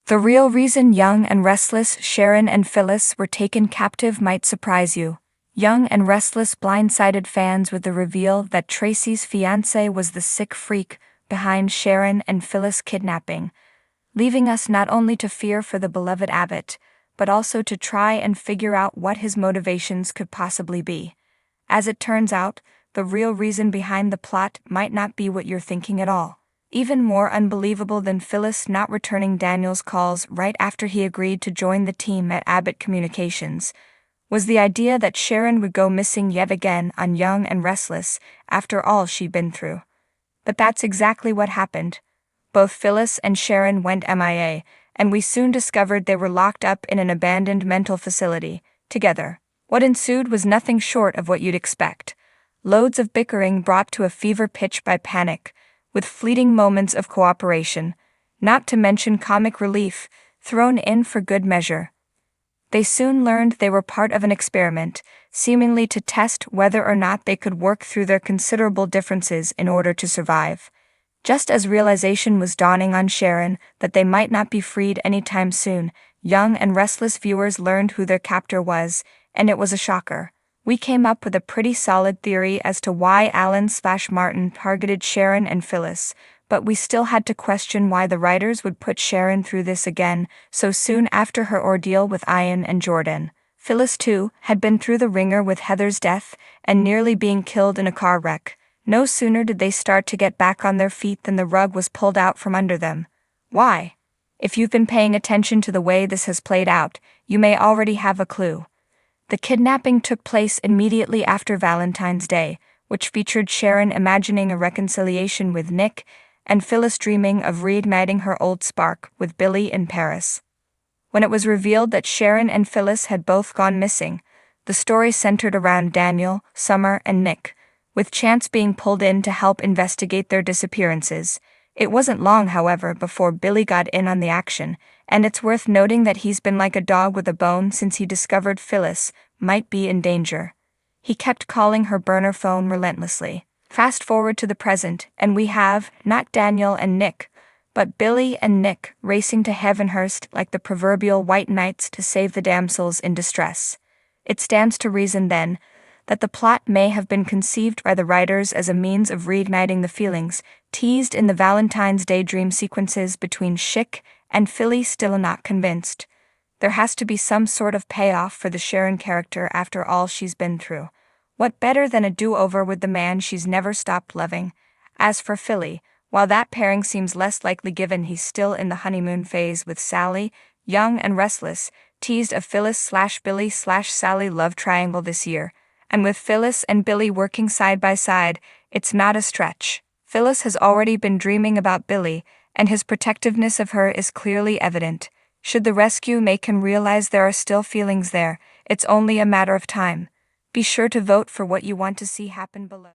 The real reason Young and Restless, Sharon and Phyllis were taken captive might surprise you. Young and Restless blindsided fans with the reveal that Tracy's fiancé was the sick freak behind Sharon and Phyllis' kidnapping, leaving us not only to fear for the beloved Abbott, but also to try and figure out what his motivations could possibly be. As it turns out, the real reason behind the plot might not be what you're thinking at all. Even more unbelievable than Phyllis not returning Daniel's calls right after he agreed to join the team at Abbott Communications was the idea that Sharon would go missing yet again on Young and Restless after all she'd been through. But that's exactly what happened. Both Phyllis and Sharon went MIA, and we soon discovered they were locked up in an abandoned mental facility, together. What ensued was nothing short of what you'd expect. Loads of bickering brought to a fever pitch by panic, with fleeting moments of cooperation, not to mention comic relief, thrown in for good measure. They soon learned they were part of an experiment, seemingly to test whether or not they could work through their considerable differences in order to survive. Just as realization was dawning on Sharon that they might not be freed anytime soon, Young and Restless viewers learned who their captor was, and it was a shocker. We came up with a pretty solid theory as to why Alan/Martin targeted Sharon and Phyllis, but we still had to question why the writers would put Sharon through this again so soon after her ordeal with Ian and Jordan. Phyllis, too, had been through the ringer with Heather's death and nearly being killed in a car wreck. No sooner did they start to get back on their feet than the rug was pulled out from under them. Why? If you've been paying attention to the way this has played out, you may already have a clue. The kidnapping took place immediately after Valentine's Day, which featured Sharon imagining a reconciliation with Nick and Phyllis dreaming of reigniting her old spark with Billy in Paris. When it was revealed that Sharon and Phyllis had both gone missing, the story centered around Daniel, Summer, and Nick, with Chance being pulled in to help investigate their disappearances. It wasn't long, however, before Billy got in on the action, and it's worth noting that he's been like a dog with a bone since he discovered Phyllis might be in danger. He kept calling her burner phone relentlessly. Fast forward to the present, and we have, not Daniel and Nick, but Billy and Nick racing to Heavenhurst like the proverbial white knights to save the damsels in distress. It stands to reason, then, that the plot may have been conceived by the writers as a means of reigniting the feelings teased in the Valentine's Day dream sequences between Schick and Philly. Still not convinced. There has to be some sort of payoff for the Sharon character after all she's been through. What better than a do-over with the man she's never stopped loving? As for Philly, while that pairing seems less likely given he's still in the honeymoon phase with Sally, Young and Restless teased a Phyllis/Billy/Sally love triangle this year, and with Phyllis and Billy working side by side, it's not a stretch. Phyllis has already been dreaming about Billy, and his protectiveness of her is clearly evident. Should the rescue make him realize there are still feelings there, it's only a matter of time. Be sure to vote for what you want to see happen below.